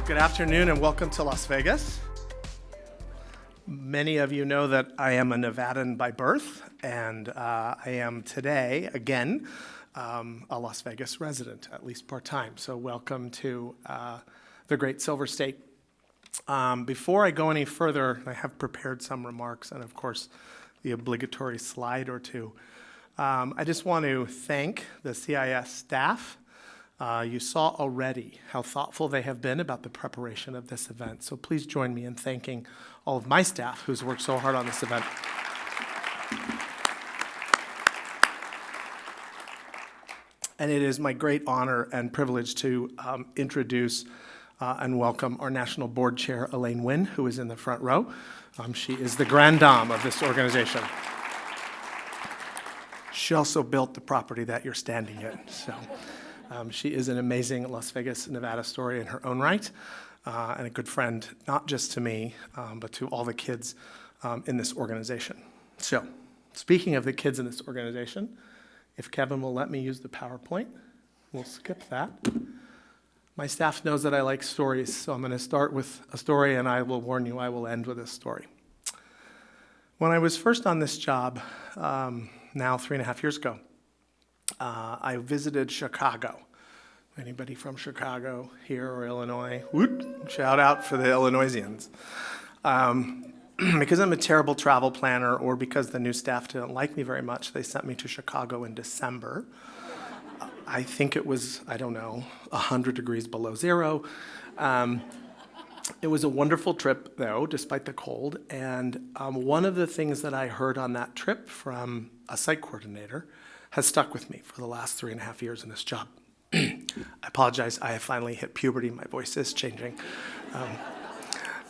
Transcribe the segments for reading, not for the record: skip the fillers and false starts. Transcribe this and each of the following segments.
Good afternoon and welcome to Las Vegas. Many of you know that I am a Nevadan by birth, and I am today, again, a Las Vegas resident, at least part-time. So welcome to the great Silver State. Before I go any further, I have prepared some remarks and, of course, the obligatory slide or two. I just want to thank the CIS staff. You saw already how thoughtful they have been about the preparation of this event. So please join me in thanking all of my staff who's worked so hard on this event. And it is my great honor and privilege to introduce and welcome our National Board Chair, Elaine Nguyen, who is in the front row. She is the grande dame of this organization. She also built the property that you're standing in. So she is an amazing Las Vegas, Nevada story in her own right, and a good friend, not just to me, but to all the kids in this organization. So, speaking of the kids in this organization, if Kevin will let me use the PowerPoint, we'll skip that. My staff knows that I like stories, so I'm going to start with a story, and I will warn you, I will end with a story. When I was first on this job, now 3.5 years ago, I visited Chicago. Anybody from Chicago here or Illinois? Woot! Shout out for the Illinoisians. Because I'm a terrible travel planner, or because the new staff didn't like me very much, they sent me to Chicago in December. I think it was, 100 degrees below zero. It was a wonderful trip, though, despite the cold. And one of the things that I heard on that trip from a site coordinator has stuck with me for the last 3.5 years in this job. I apologize, I have finally hit puberty, my voice is changing.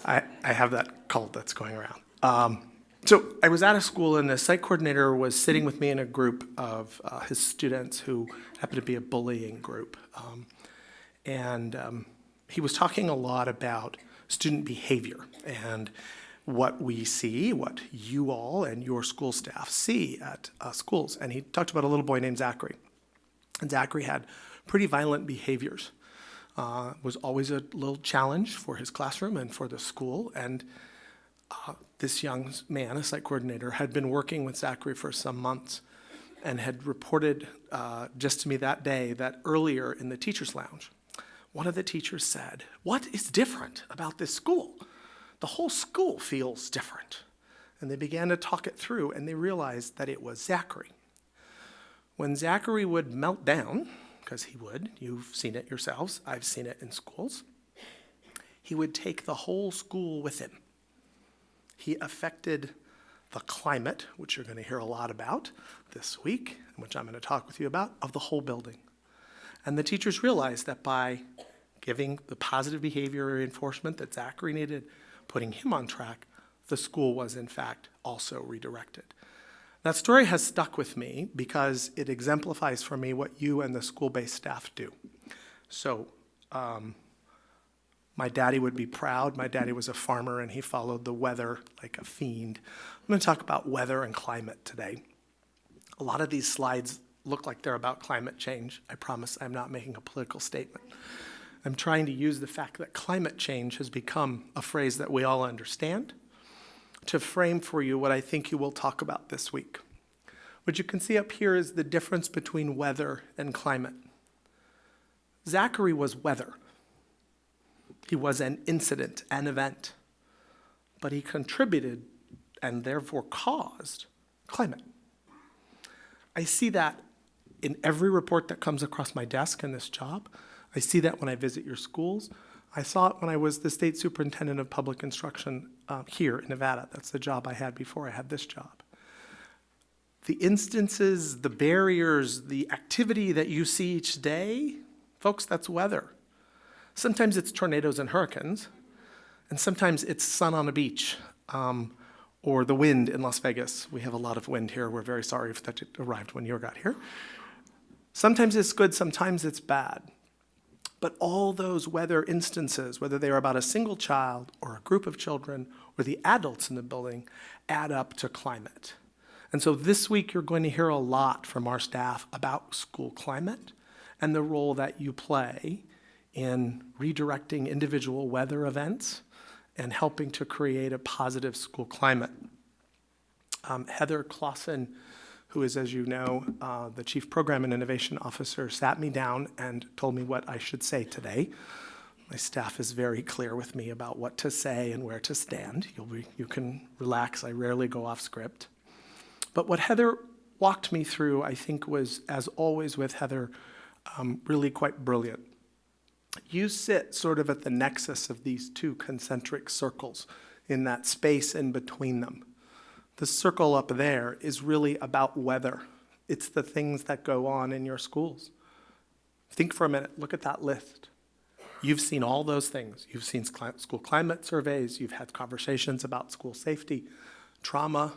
I have that cold that's going around. So I was at a school, and the site coordinator was sitting with me in a group of his students who happened to be a bullying group. He was talking a lot about student behavior and what we see, what you all and your school staff see at schools. And he talked about a little boy named Zachary. And Zachary had pretty violent behaviors. Was always a little challenge for his classroom and for the school. And this young man, a site coordinator, had been working with Zachary for some months and had reported just to me that day that earlier in the teacher's lounge, one of the teachers said, "What is different about this school? The whole school feels different." And they began to talk it through, and they realized that it was Zachary. When Zachary would melt down, because he would, you've seen it yourselves, I've seen it in schools, he would take the whole school with him. He affected the climate, which you're going to hear a lot about this week, and which I'm going to talk with you about, of the whole building. And the teachers realized that by giving the positive behavior reinforcement that Zachary needed, putting him on track, the school was in fact also redirected. That story has stuck with me because it exemplifies for me what you and the school-based staff do. So my daddy would be proud. My daddy was a farmer, and he followed the weather like a fiend. I'm going to talk about weather and climate today. A lot of these slides look like they're about climate change. I promise I'm not making a political statement. I'm trying to use the fact that climate change has become a phrase that we all understand to frame for you what I think you will talk about this week. What you can see up here is the difference between weather and climate. Zachary was weather. He was an incident, an event, but he contributed and therefore caused climate. I see that in every report that comes across my desk in this job. I see that when I visit your schools. I saw it when I was the state superintendent of public instruction here in Nevada. That's the job I had before I had this job. The instances, the barriers, the activity that you see each day, folks, that's weather. Sometimes it's tornadoes and hurricanes, and sometimes it's sun on a beach, or the wind in Las Vegas. We have a lot of wind here. We're very sorry if that arrived when you got here. Sometimes it's good, sometimes it's bad. But all those weather instances, whether they are about a single child or a group of children or the adults in the building, add up to climate. And so this week you're going to hear a lot from our staff about school climate and the role that you play in redirecting individual weather events and helping to create a positive school climate. Heather Clawson, who is, as you know, the Chief Program and Innovation Officer, sat me down and told me what I should say today. My staff is very clear with me about what to say and where to stand. You can relax, I rarely go off script. But what Heather walked me through, I think, was, as always with Heather, really quite brilliant. You sit sort of at the nexus of these two concentric circles, in that space in between them. The circle up there is really about weather. It's the things that go on in your schools. Think for a minute, look at that list. You've seen all those things. You've seen school climate surveys, you've had conversations about school safety, trauma.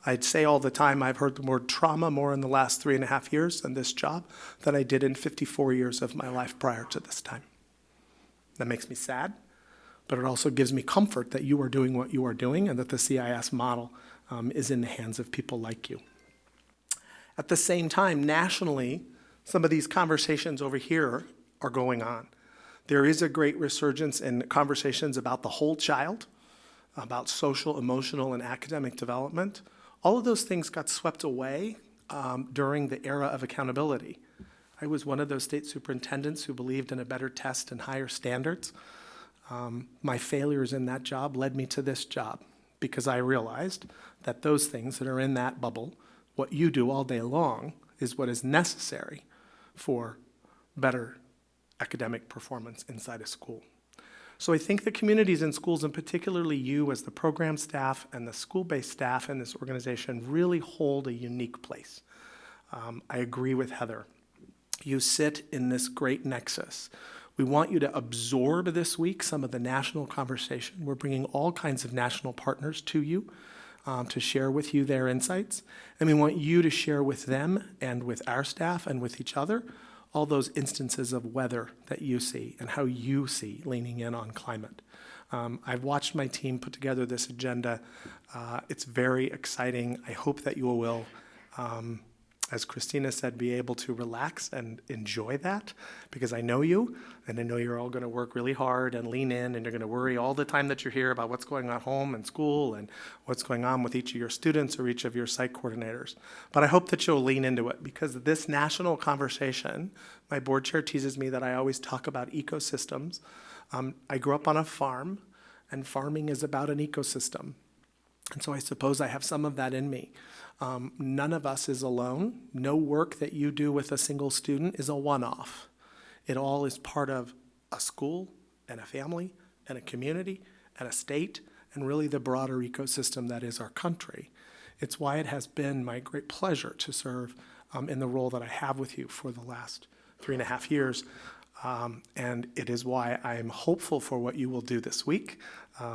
I'd say all the time I've heard the word trauma more in the last 3.5 years in this job than I did in 54 years of my life prior to this time. That makes me sad, but it also gives me comfort that you are doing what you are doing and that the CIS model is in the hands of people like you. At the same time, nationally, some of these conversations over here are going on. There is a great resurgence in conversations about the whole child, about social, emotional, and academic development. All of those things got swept away during the era of accountability. I was one of those state superintendents who believed in a better test and higher standards. My failures in that job led me to this job because I realized that those things that are in that bubble, what you do all day long, is what is necessary for better academic performance inside a school. So I think the communities in schools, and particularly you as the program staff and the school-based staff in this organization, really hold a unique place. I agree with Heather. You sit in this great nexus. We want you to absorb this week some of the national conversation. We're bringing all kinds of national partners to you to share with you their insights. And we want you to share with them and with our staff and with each other all those instances of weather that you see and how you see leaning in on climate. I've watched my team put together this agenda. It's very exciting. I hope that you will, as Christina said, be able to relax and enjoy that, because I know you, and I know you're all going to work really hard and lean in, and you're going to worry all the time that you're here about what's going on at home and school and what's going on with each of your students or each of your site coordinators. But I hope that you'll lean into it, because this national conversation, my board chair teases me that I always talk about ecosystems. I grew up on a farm, and farming is about an ecosystem. And so I suppose I have some of that in me. None of us is alone. No work that you do with a single student is a one-off. It all is part of a school and a family and a community and a state and really the broader ecosystem that is our country. It's why it has been my great pleasure to serve in the role that I have with you for the last 3.5 years. And it is why I am hopeful for what you will do this week,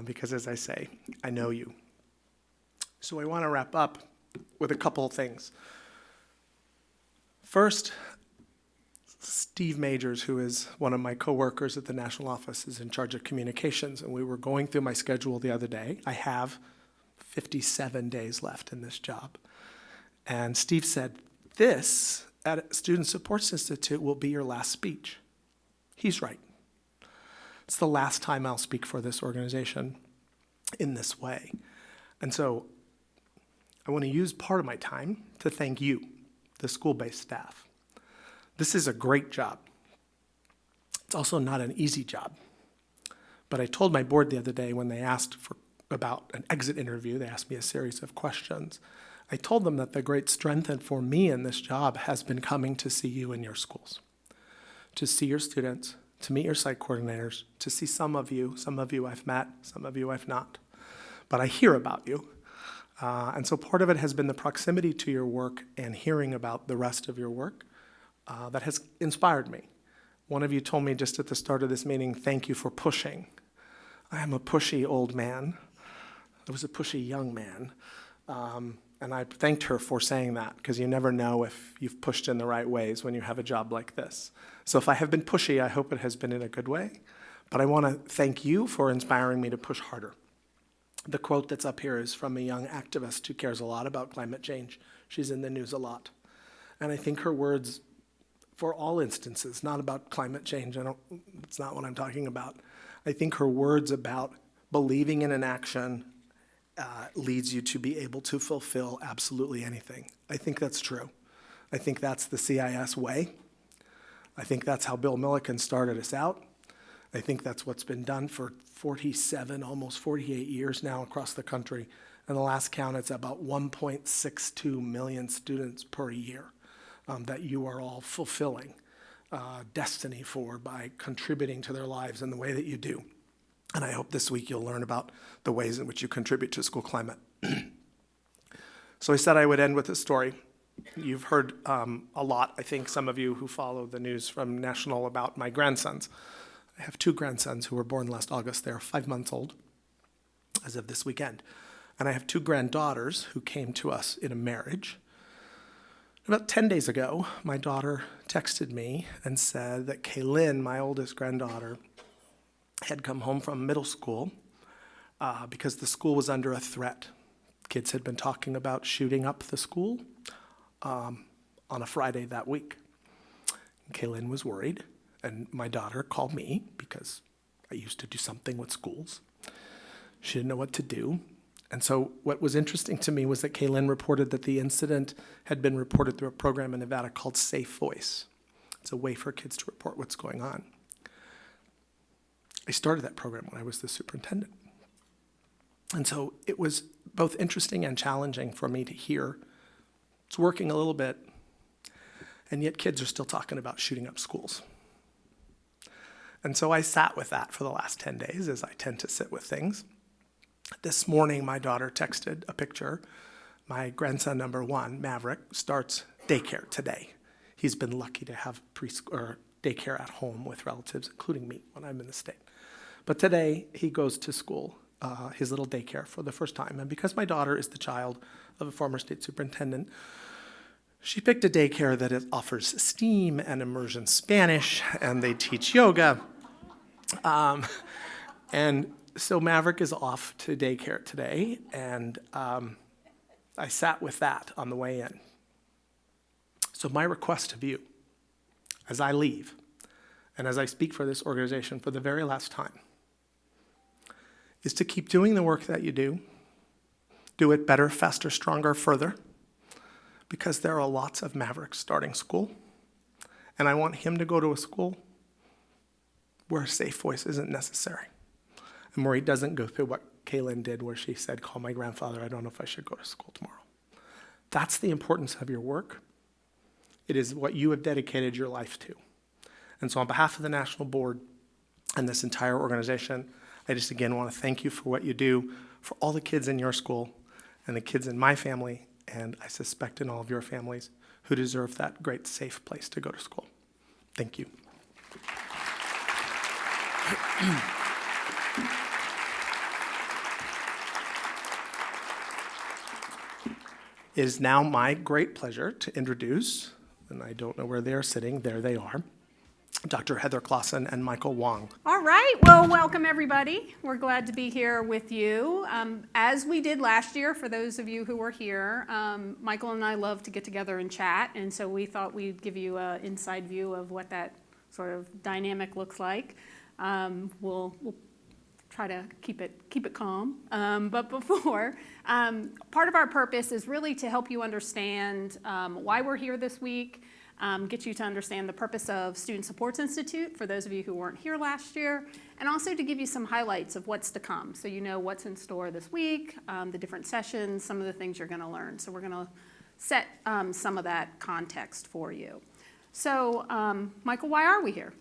because as I say, I know you. So I want to wrap up with a couple of things. First, Steve Majors, who is one of my coworkers at the national office, is in charge of communications, and we were going through my schedule the other day. I have 57 days left in this job. And Steve said, this at Student Supports Institute will be your last speech. He's right. It's the last time I'll speak for this organization in this way. And so I want to use part of my time to thank you, the school-based staff. This is a great job. It's also not an easy job. But I told my board the other day when they asked about an exit interview, they asked me a series of questions. I told them that the great strength for me in this job has been coming to see you in your schools, to see your students, to meet your site coordinators, to see some of you I've met, some of you I've not. But I hear about you. And so part of it has been the proximity to your work and hearing about the rest of your work that has inspired me. One of you told me just at the start of this meeting, thank you for pushing. I am a pushy old man. I was a pushy young man. And I thanked her for saying that, because you never know if you've pushed in the right ways when you have a job like this. So if I have been pushy, I hope it has been in a good way. But I want to thank you for inspiring me to push harder. The quote that's up here is from a young activist who cares a lot about climate change. She's in the news a lot. And I think her words for all instances, not about climate change. It's not what I'm talking about. I think her words about believing in an action leads you to be able to fulfill absolutely anything. I think that's true. I think that's the CIS way. I think that's how Bill Milliken started us out. I think that's what's been done for 47, almost 48 years now across the country. And the last count, it's about 1.62 million students per year that you are all fulfilling destiny for by contributing to their lives in the way that you do. And I hope this week you'll learn about the ways in which you contribute to school climate. So I said I would end with this story. You've heard a lot, I think, some of you who follow the news from National about my grandsons. I have 2 grandsons who were born last August. They're 5 months old as of this weekend. And I have 2 granddaughters who came to us in a marriage. About 10 days ago, my daughter texted me and said that Kaylin, my oldest granddaughter, had come home from middle school because the school was under a threat. Kids had been talking about shooting up the school on a Friday that week. Kaylin was worried, and my daughter called me because I used to do something with schools. She didn't know what to do. And so what was interesting to me was that Kaylin reported that the incident had been reported through a program in Nevada called Safe Voice. It's a way for kids to report what's going on. I started that program when I was the superintendent. And so it was both interesting and challenging for me to hear. It's working a little bit, and yet kids are still talking about shooting up schools. And so I sat with that for the last 10 days, as I tend to sit with things. This morning, my daughter texted a picture. My grandson, number 1, Maverick, starts daycare today. He's been lucky to have daycare at home with relatives, including me, when I'm in the state. But today, he goes to school, his little daycare, for the first time. And because my daughter is the child of a former state superintendent, she picked a daycare that offers STEAM and immersion Spanish, and they teach yoga. And so Maverick is off to daycare today, and I sat with that on the way in. So my request of you, as I leave, and as I speak for this organization for the very last time, is to keep doing the work that you do it better, faster, stronger, further, because there are lots of Mavericks starting school, and I want him to go to a school where Safe Voice isn't necessary, and where he doesn't go through what Kaylin did, where she said, call my grandfather, I don't know if I should go to school tomorrow. That's the importance of your work. It is what you have dedicated your life to. And so on behalf of the National Board and this entire organization, I just again want to thank you for what you do for all the kids in your school and the kids in my family, and I suspect in all of your families, who deserve that great safe place to go to school. Thank you. It is now my great pleasure to introduce, and I don't know where they are sitting, there they are, Dr. Heather Clawson and Michael Huang. All right, well, welcome everybody. We're glad to be here with you. As we did last year, for those of you who were here, Michael and I love to get together and chat, and so we thought we'd give you an inside view of what that sort of dynamic looks like. We'll try to keep it calm. But before, part of our purpose is really to help you understand why we're here this week, get you to understand the purpose of Student Supports Institute, for those of you who weren't here last year, and also to give you some highlights of what's to come, so you know what's in store this week, the different sessions, some of the things you're going to learn. So we're going to set some of that context for you. So, Michael, why are we here?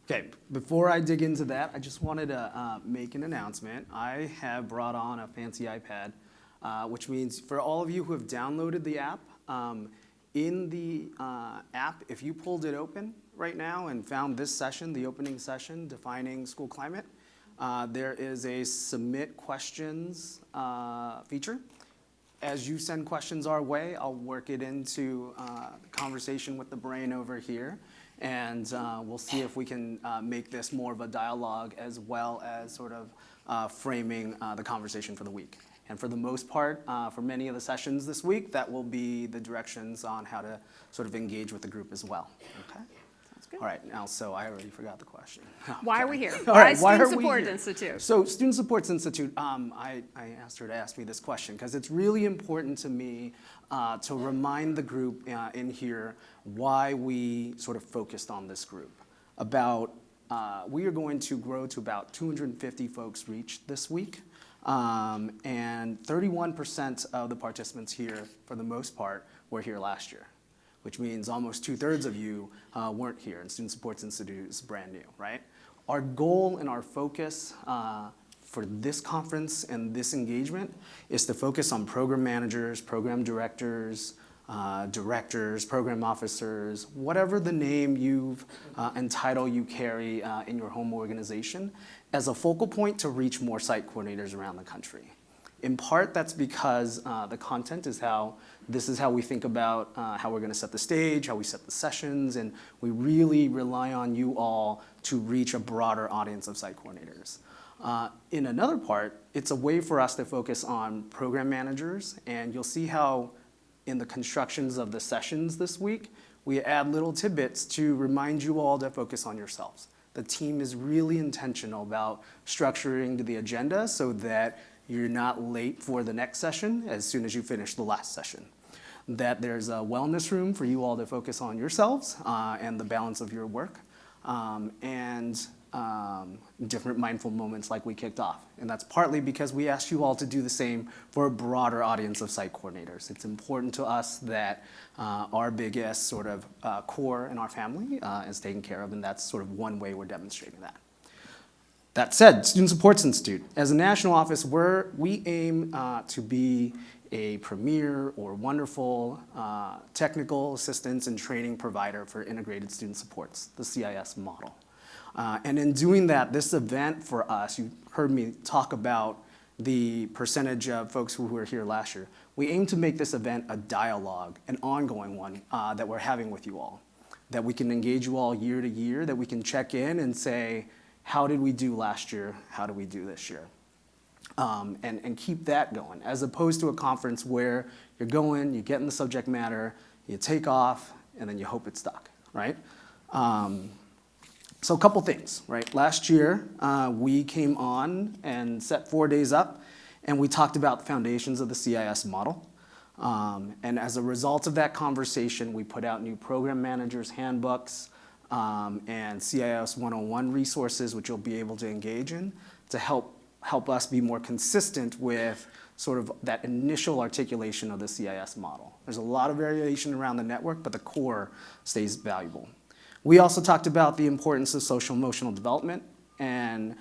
Okay, before I dig into that, I just wanted to make an announcement. I have brought on a fancy iPad, which means for all of you who have downloaded the app, in the app, if you pulled it open right now and found this session, the opening session, Defining School Climate, there is a Submit Questions feature. As you send questions our way, I'll work it into conversation with the brain over here. And we'll see if we can make this more of a dialogue as well as sort of framing the conversation for the week. And for the most part, for many of the sessions this week, that will be the directions on how to sort of engage with the group as well. Okay? Sounds good. All right, now, so I already forgot the question. Why are we here? All right, why Student are we Support here? Institute. So Student Supports Institute, I asked her to ask me this question because it's really important to me to remind the group in here why we sort of focused on this group. We are going to grow to about 250 folks reached this week. And 31% of the participants here, for the most part, were here last year, which means almost 2/3 of you weren't here, and Student Supports Institute is brand new, right? Our goal and our focus for this conference and this engagement is to focus on program managers, program directors, directors, program officers, whatever the name and title you carry in your home organization, as a focal point to reach more site coordinators around the country. In part, that's because the content is this is how we think about how we're going to set the stage, how we set the sessions, and we really rely on you all to reach a broader audience of site coordinators. In another part, it's a way for us to focus on program managers, and you'll see how in the constructions of the sessions this week, we add little tidbits to remind you all to focus on yourselves. The team is really intentional about structuring the agenda so that you're not late for the next session as soon as you finish the last session. That there's a wellness room for you all to focus on yourselves and the balance of your work, and different mindful moments like we kicked off. And that's partly because we asked you all to do the same for a broader audience of site coordinators. It's important to us that our biggest sort of core in our family is taken care of, and that's sort of one way we're demonstrating that. That said, Student Supports Institute, as a national office, we aim to be a premier or wonderful technical assistance and training provider for integrated student supports, the CIS model. And in doing that, this event for us, you heard me talk about the percentage of folks who were here last year. We aim to make this event a dialogue, an ongoing one that we're having with you all, that we can engage you all year to year, that we can check in and say, how did we do last year? How do we do this year? And keep that going, as opposed to a conference where you're going, you get in the subject matter, you take off, and then you hope it's stuck, right? So a couple things, right? Last year, we came on and set 4 days up, and we talked about the foundations of the CIS model. And as a result of that conversation, we put out new program managers' handbooks and CIS 101 resources, which you'll be able to engage in to help us be more consistent with sort of that initial articulation of the CIS model. There's a lot of variation around the network, but the core stays valuable. We also talked about the importance of social emotional development and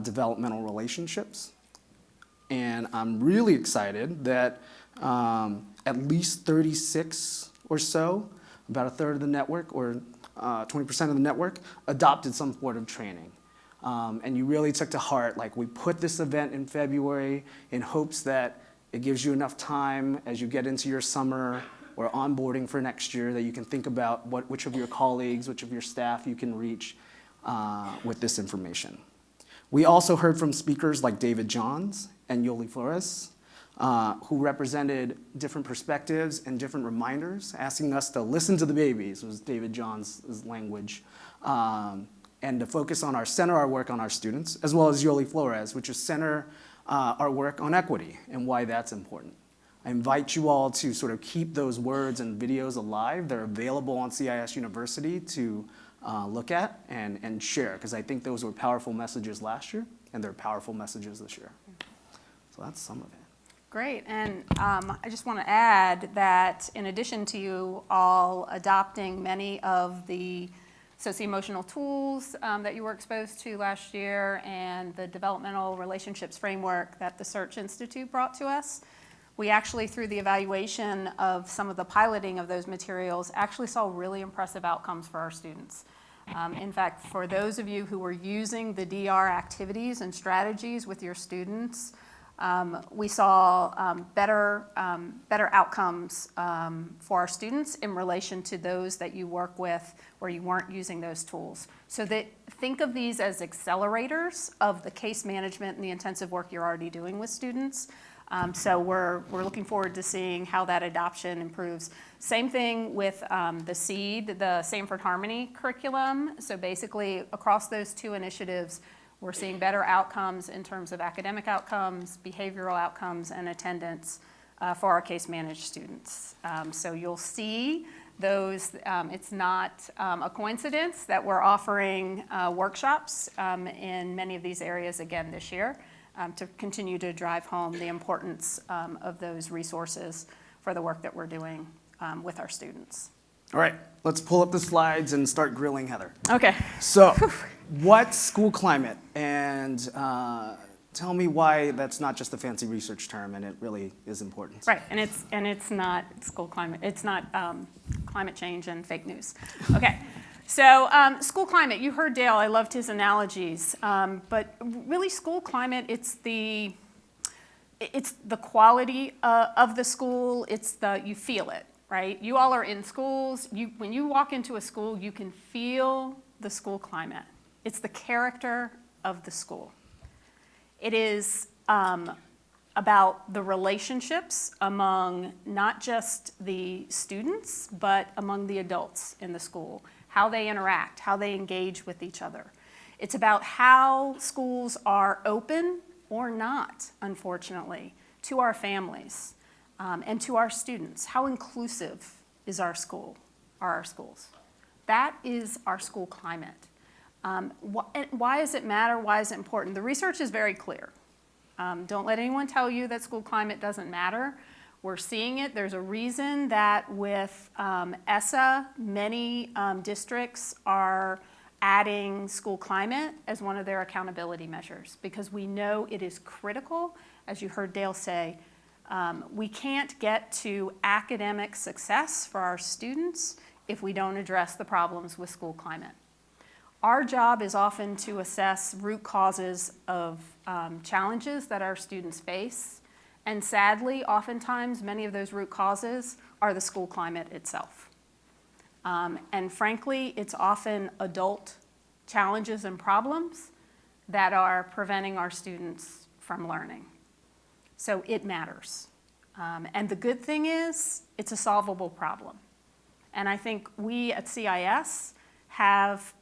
developmental relationships. And I'm really excited that at least 36 or so, about a third of the network or 20% of the network, adopted some sort of training. And you really took to heart, like, we put this event in February in hopes that it gives you enough time as you get into your summer or onboarding for next year that you can think about which of your colleagues, which of your staff you can reach with this information. We also heard from speakers like David Johns and Yoli Flores, who represented different perspectives and different reminders, asking us to listen to the babies, was David Johns' language, and to focus on center our work on our students, as well as Yoli Flores, which is center our work on equity and why that's important. I invite you all to sort of keep those words and videos alive. They're available on CIS University to look at and share, because I think those were powerful messages last year, and they're powerful messages this year. So that's some of it. Great, and I just want to add that in addition to you all adopting many of the socio-emotional tools that you were exposed to last year and the developmental relationships framework that the SARTs Institute brought to us, we actually, through the evaluation of some of the piloting of those materials, actually saw really impressive outcomes for our students. In fact, for those of you who were using the DR activities and strategies with your students, we saw better outcomes for our students in relation to those that you work with where you weren't using those tools. So think of these as accelerators of the case management and the intensive work you're already doing with students. So we're looking forward to seeing how that adoption improves. Same thing with the SEED, the Sanford Harmony curriculum. So basically, across those two initiatives, we're seeing better outcomes in terms of academic outcomes, behavioral outcomes, and attendance for our case-managed students. So you'll see those. It's not a coincidence that we're offering workshops in many of these areas again this year to continue to drive home the importance of those resources for the work that we're doing with our students. All right, let's pull up the slides and start grilling Heather. Okay. So, what's school climate? And tell me why that's not just a fancy research term and it really is important. Right, and it's not school climate. It's not climate change and fake news. Okay, so school climate. You heard Dale. I loved his analogies. But really, school climate. It's the quality of the school. You feel it, right? You all are in schools. When you walk into a school, you can feel the school climate. It's the character of the school. It is about the relationships among not just the students, but among the adults in the school, how they interact, how they engage with each other. It's about how schools are open or not, unfortunately, to our families and to our students. How inclusive is our school, are our schools? That is our school climate. Why does it matter? Why is it important? The research is very clear. Don't let anyone tell you that school climate doesn't matter. We're seeing it. There's a reason that with ESSA, many districts are adding school climate as one of their accountability measures because we know it is critical. As you heard Dale say, we can't get to academic success for our students if we don't address the problems with school climate. Our job is often to assess root causes of challenges that our students face. And sadly, oftentimes, many of those root causes are the school climate itself. And frankly, it's often adult challenges and problems that are preventing our students from learning. So it matters. And the good thing is, it's a solvable problem. And I think we at CIS have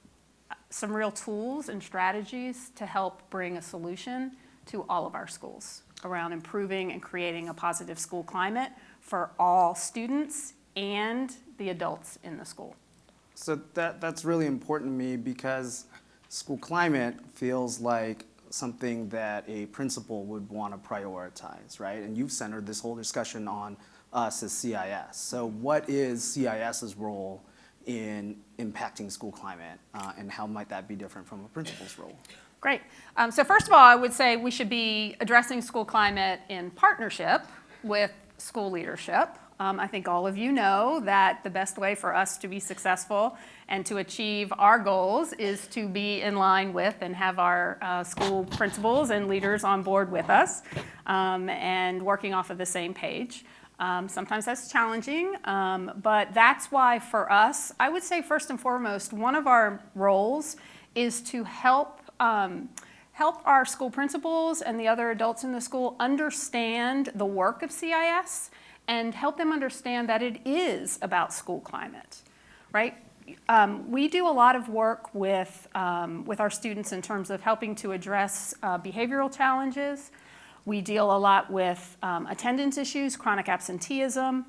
some real tools and strategies to help bring a solution to all of our schools around improving and creating a positive school climate for all students and the adults in the school. So that's really important to me because school climate feels like something that a principal would want to prioritize, right? And you've centered this whole discussion on us as CIS. So what is CIS's role in impacting school climate, and how might that be different from a principal's role? Great. So first of all, I would say we should be addressing school climate in partnership with school leadership. I think all of you know that the best way for us to be successful and to achieve our goals is to be in line with and have our school principals and leaders on board with us and working off of the same page. Sometimes that's challenging, but that's why for us, I would say first and foremost, one of our roles is to help our school principals and the other adults in the school understand the work of CIS and help them understand that it is about school climate, right? We do a lot of work with our students in terms of helping to address behavioral challenges. We deal a lot with attendance issues, chronic absenteeism.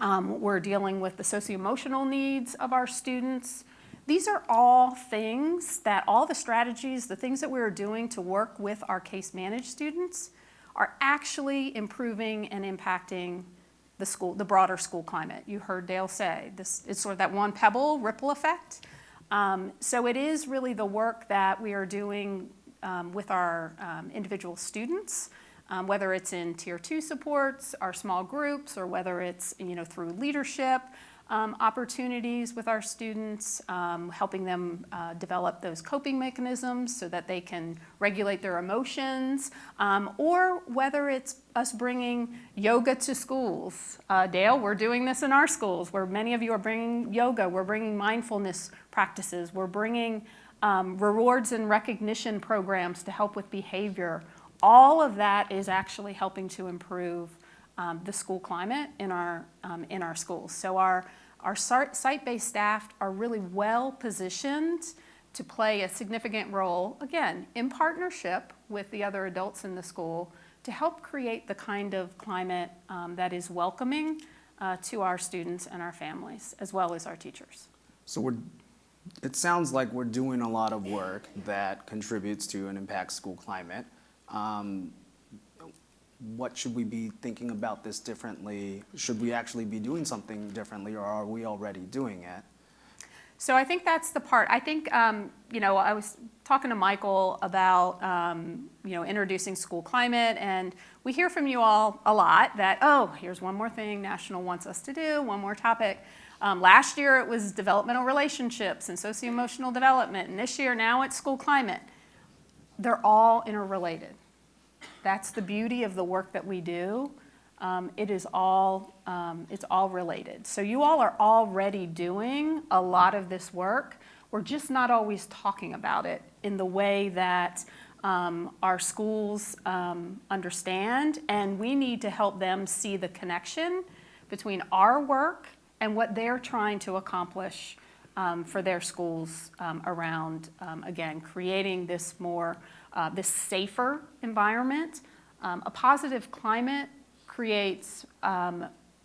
We're dealing with the socio-emotional needs of our students. These are all things that all the strategies, the things that we're doing to work with our case-managed students are actually improving and impacting the broader school climate. You heard Dale say, it's sort of that one pebble ripple effect. So it is really the work that we are doing with our individual students, whether it's in Tier 2 supports, our small groups, or whether it's through leadership opportunities with our students, helping them develop those coping mechanisms so that they can regulate their emotions, or whether it's us bringing yoga to schools. Dale, we're doing this in our schools where many of you are bringing yoga, we're bringing mindfulness practices, we're bringing rewards and recognition programs to help with behavior. all of that is actually helping to improve the school climate in our schools. So our site-based staff are really well positioned to play a significant role, again, in partnership with the other adults in the school to help create the kind of climate that is welcoming to our students and our families, as well as our teachers. So it sounds like we're doing a lot of work that contributes to and impacts school climate. What should we be thinking about this differently? Should we actually be doing something differently, or are we already doing it? So I think that's the part. I think, I was talking to Michael about, introducing school climate, and we hear from you all a lot that, oh, here's one more thing National wants us to do, one more topic. Last year it was developmental relationships and socio-emotional development, and this year now it's school climate. They're all interrelated. That's the beauty of the work that we do. It's all related. So you all are already doing a lot of this work. We're just not always talking about it in the way that our schools understand, and we need to help them see the connection between our work and what they're trying to accomplish for their schools around, again, creating this safer environment. A positive climate creates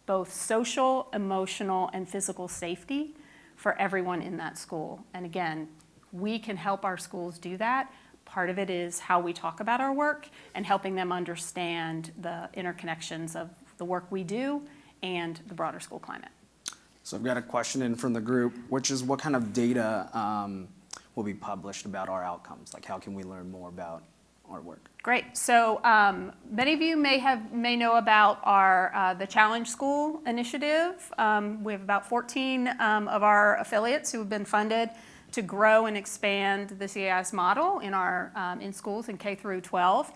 both social, emotional, and physical safety for everyone in that school. And again, we can help our schools do that. Part of it is how we talk about our work and helping them understand the interconnections of the work we do and the broader school climate. So I've got a question in from the group, which is what kind of data will be published about our outcomes? Like, how can we learn more about our work? Great. So many of you may know about our the Challenge School initiative. We have about 14 of our affiliates who have been funded to grow and expand the CIS model in schools in K through 12.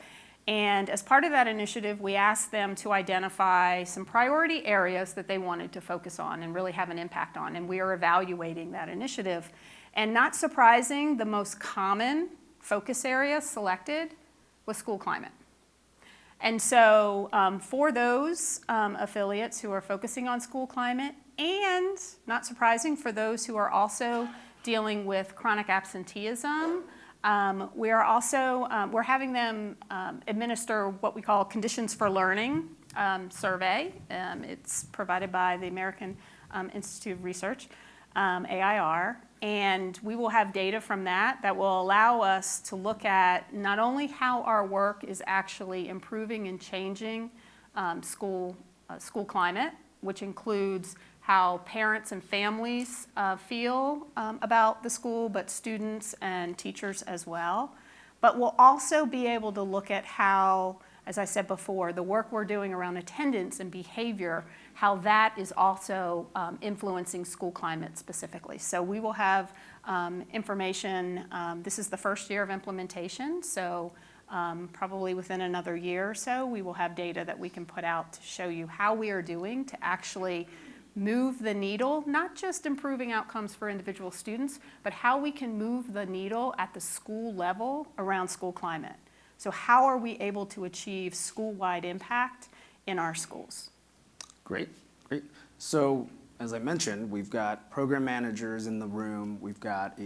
And as part of that initiative, we asked them to identify some priority areas that they wanted to focus on and really have an impact on. And we are evaluating that initiative. And not surprising, the most common focus area selected was school climate. And so for those affiliates who are focusing on school climate, and not surprising for those who are also dealing with chronic absenteeism, we're having them administer what we call Conditions for Learning survey. It's provided by the American Institute of Research, AIR, and we will have data from that will allow us to look at not only how our work is actually improving and changing school climate, which includes how parents and families feel about the school, but students and teachers as well. But we'll also be able to look at how, as I said before, the work we're doing around attendance and behavior, how that is also influencing school climate specifically. So we will have information. This is the first year of implementation, so probably within another year or so, we will have data that we can put out to show you how we are doing to actually move the needle, not just improving outcomes for individual students, but how we can move the needle at the school level around school climate. So how are we able to achieve school-wide impact in our schools? Great. So as I mentioned, we've got program managers in the room. We've got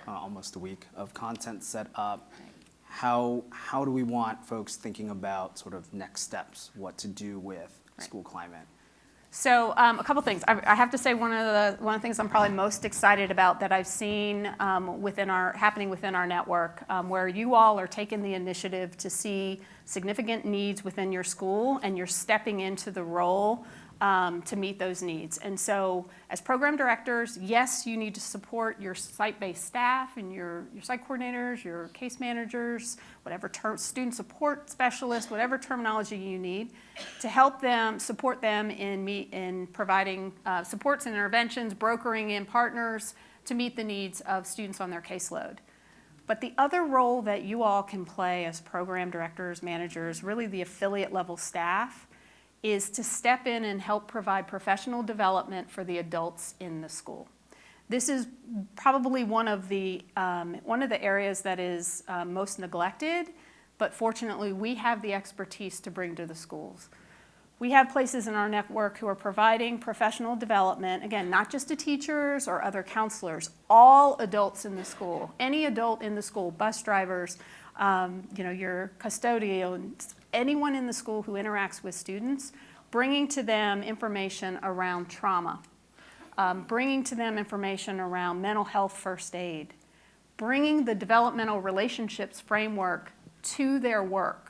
almost a week of content set up. How do we want folks thinking about sort of next steps, what to do with school climate? So a couple things. I have to say one of the things I'm probably most excited about that I've seen happening within our network, where you all are taking the initiative to see significant needs within your school, and you're stepping into the role to meet those needs. And so as program directors, yes, you need to support your site-based staff and your site coordinators, your case managers, whatever student support specialists, whatever terminology you need to help them, support them in providing supports and interventions, brokering in partners to meet the needs of students on their caseload. But the other role that you all can play as program directors, managers, really the affiliate level staff, is to step in and help provide professional development for the adults in the school. This is probably one of the areas that is most neglected. but fortunately we have the expertise to bring to the schools. We have places in our network who are providing professional development, again, not just to teachers or other counselors, all adults in the school, any adult in the school, bus drivers, your custodians, anyone in the school who interacts with students, bringing to them information around trauma, bringing to them information around mental health first aid, bringing the developmental relationships framework to their work.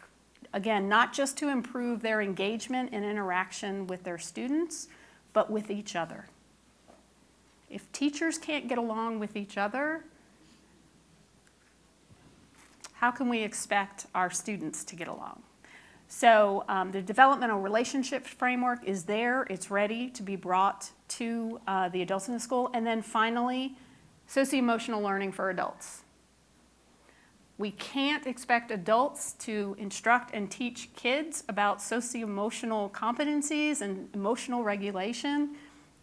Again, not just to improve their engagement and interaction with their students, but with each other. If teachers can't get along with each other, how can we expect our students to get along? So the developmental relationship framework is there. It's ready to be brought to the adults in the school. And then finally, socio-emotional learning for adults. We can't expect adults to instruct and teach kids about socio-emotional competencies and emotional regulation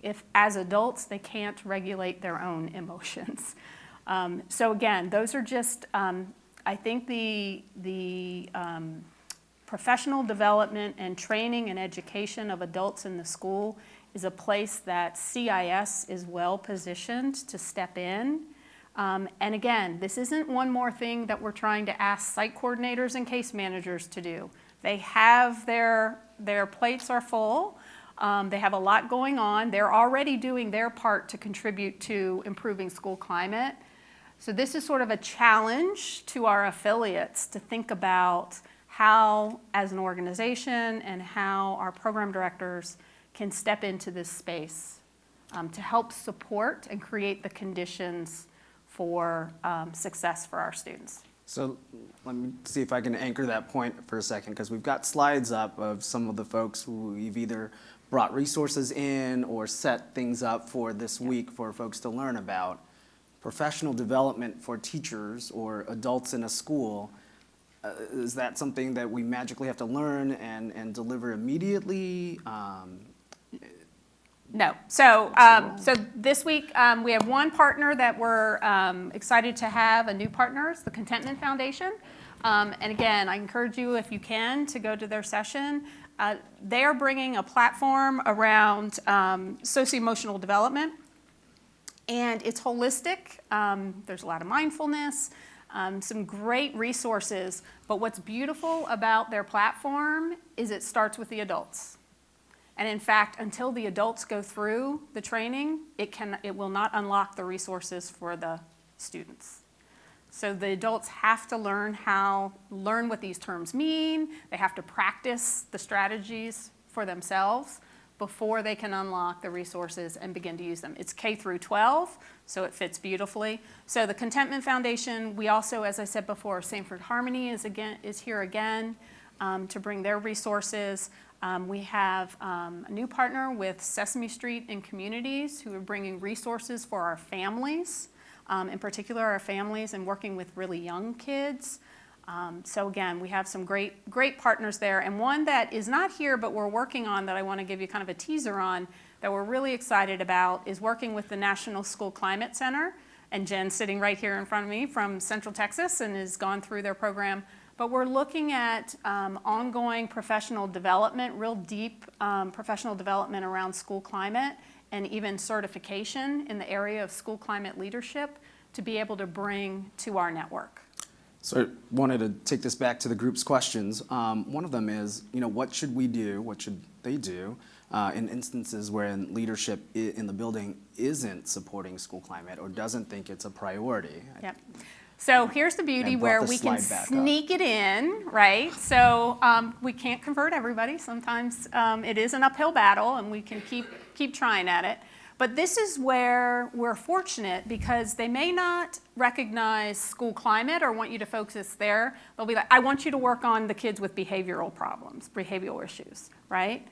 if, as adults, they can't regulate their own emotions. So again, those are just, I think the professional development and training and education of adults in the school is a place that CIS is well positioned to step in. And again, this isn't one more thing that we're trying to ask site coordinators and case managers to do. They have their plates are full. They have a lot going on. They're already doing their part to contribute to improving school climate. So this is sort of a challenge to our affiliates to think about how, as an organization, and how our program directors can step into this space to help support and create the conditions for success for our students. So let me see if I can anchor that point for a second, because we've got slides up of some of the folks who we've either brought resources in or set things up for this week for folks to learn about. Professional development for teachers or adults in a school, is that something that we magically have to learn and deliver immediately? No. So this week we have one partner that we're excited to have, a new partner, it's the Contentment Foundation. And again, I encourage you, if you can, to go to their session. They are bringing a platform around socio-emotional development, and it's holistic. There's a lot of mindfulness, some great resources, but what's beautiful about their platform is it starts with the adults. And in fact, until the adults go through the training, it will not unlock the resources for the students. So the adults have to learn what these terms mean. They have to practice the strategies for themselves before they can unlock the resources and begin to use them. It's K through 12, so it fits beautifully. So the Contentment Foundation, we also, as I said before, Sanford Harmony is here again to bring their resources. We have a new partner with Sesame Street and Communities who are bringing resources for our families, in particular our families and working with really young kids. So again, we have some great partners there. And one that is not here but we're working on that I want to give you kind of a teaser on that we're really excited about is working with the National School Climate Center. And Jen's sitting right here in front of me from Central Texas and has gone through their program. But we're looking at ongoing professional development, real deep professional development around school climate and even certification in the area of school climate leadership to be able to bring to our network. So I wanted to take this back to the group's questions. One of them is, what should we do, what should they do in instances where leadership in the building isn't supporting school climate or doesn't think it's a priority? Yep. So here's the beauty where we can sneak it in, right? So we can't convert everybody. Sometimes it is an uphill battle and we can keep trying at it. But this is where we're fortunate because they may not recognize school climate or want you to focus there. They'll be like, I want you to work on the kids with behavioral problems, behavioral issues, right?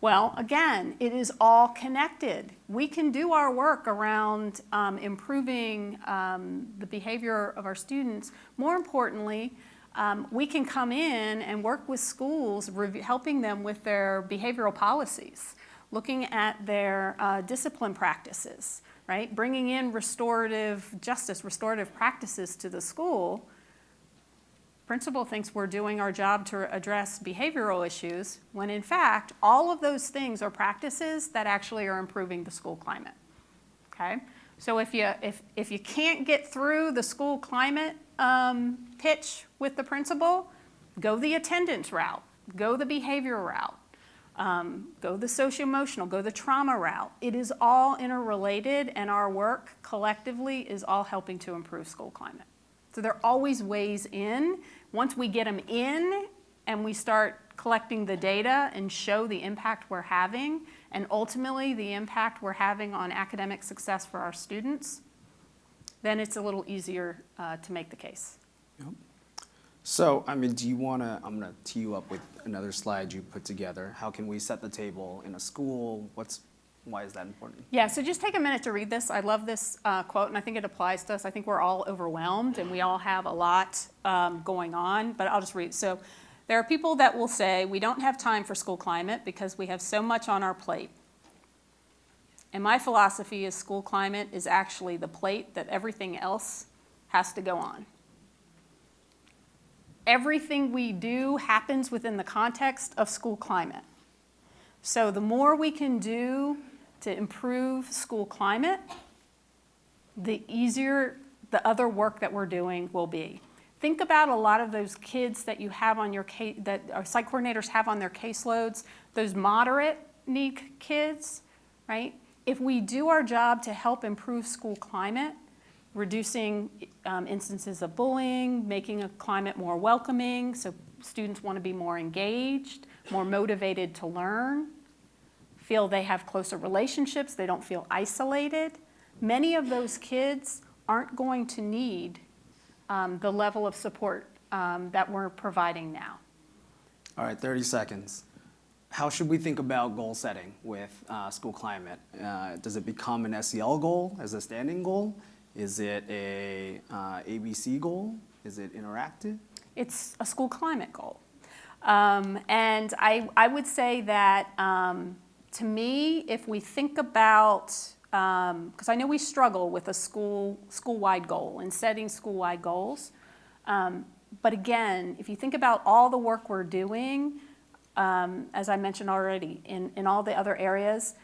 Well, again, it is all connected. We can do our work around improving the behavior of our students. More importantly, we can come in and work with schools, helping them with their behavioral policies, looking at their discipline practices, right? Bringing in restorative justice, restorative practices to the school, principal thinks we're doing our job to address behavioral issues, when in fact, all of those things are practices that actually are improving the school climate, okay? So if you can't get through the school climate pitch with the principal, go the attendance route, go the behavior route, go the socio-emotional, go the trauma route. It is all interrelated, and our work collectively is all helping to improve school climate. So there are always ways in. Once we get them in and we start collecting the data and show the impact we're having, and ultimately the impact we're having on academic success for our students, then it's a little easier to make the case. Yep. So, I mean, do you want to, I'm going to tee you up with another slide you put together. How can we set the table in a school? Why is that important? Yeah, so just take a minute to read this. I love this quote, and I think it applies to us. I think we're all overwhelmed, and we all have a lot going on, but I'll just read. So there are people that will say, we don't have time for school climate because we have so much on our plate. And my philosophy is school climate is actually the plate that everything else has to go on. Everything we do happens within the context of school climate. So the more we can do to improve school climate, the easier the other work that we're doing will be. Think about a lot of those kids that you have on your that our site coordinators have on their caseloads, those moderate need kids, right? If we do our job to help improve school climate, reducing instances of bullying, making a climate more welcoming so students want to be more engaged, more motivated to learn, feel they have closer relationships, they don't feel isolated. Many of those kids aren't going to need the level of support that we're providing now. All right, 30 seconds. How should we think about goal setting with school climate? Does it become an SEL goal as a standing goal? Is it a ABC goal? Is it interactive? It's a school climate goal. And I would say that to me, if we think about, because I know we struggle with a school-wide goal and setting school-wide goals, but again, if you think about all the work we're doing, as I mentioned already, in all the other areas,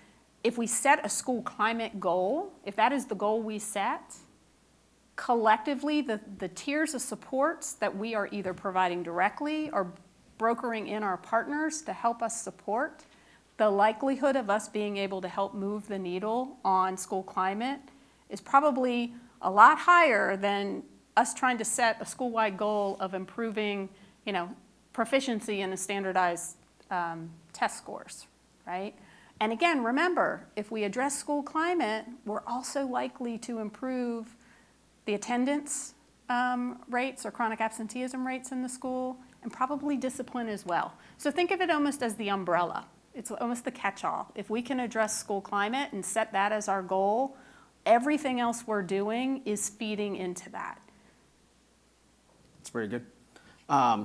if we set a school climate goal, if that is the goal we set, collectively the tiers of supports that we are either providing directly or brokering in our partners to help us support, the likelihood of us being able to help move the needle on school climate is probably a lot higher than us trying to set a school-wide goal of improving, proficiency in the standardized test scores, right? And again, remember, if we address school climate, we're also likely to improve the attendance rates or chronic absenteeism rates in the school, and probably discipline as well. So think of it almost as the umbrella. It's almost the catch-all. If we can address school climate and set that as our goal, everything else we're doing is feeding into that. That's very good.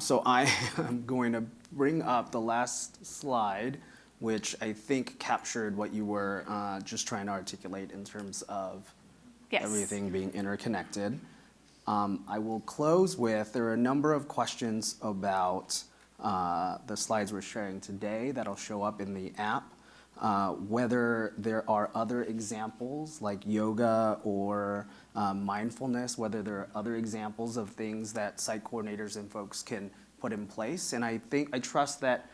So I am going to bring up the last slide, which I think captured what you were just trying to articulate in terms of everything being interconnected. I will close with, there are a number of questions about the slides we're sharing today that'll show up in the app, whether there are other examples like yoga or mindfulness, whether there are other examples of things that site coordinators and folks can put in place. And I trust that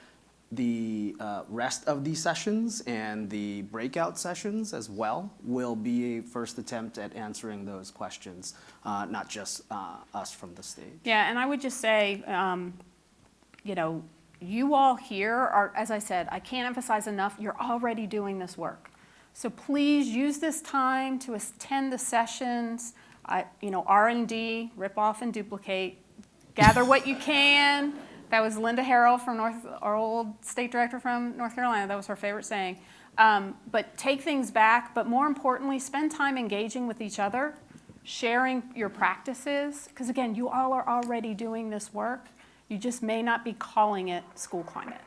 the rest of these sessions and the breakout sessions as well will be a first attempt at answering those questions, not just us from the stage. Yeah, and I would just say, you all here are, as I said, I can't emphasize enough, you're already doing this work. So please use this time to attend the sessions, R&D, rip off and duplicate, gather what you can. That was Linda Harrell from our old state director from North Carolina. That was her favorite saying. But take things back, but more importantly, spend time engaging with each other, sharing your practices, because again, you all are already doing this work. You just may not be calling it school climate.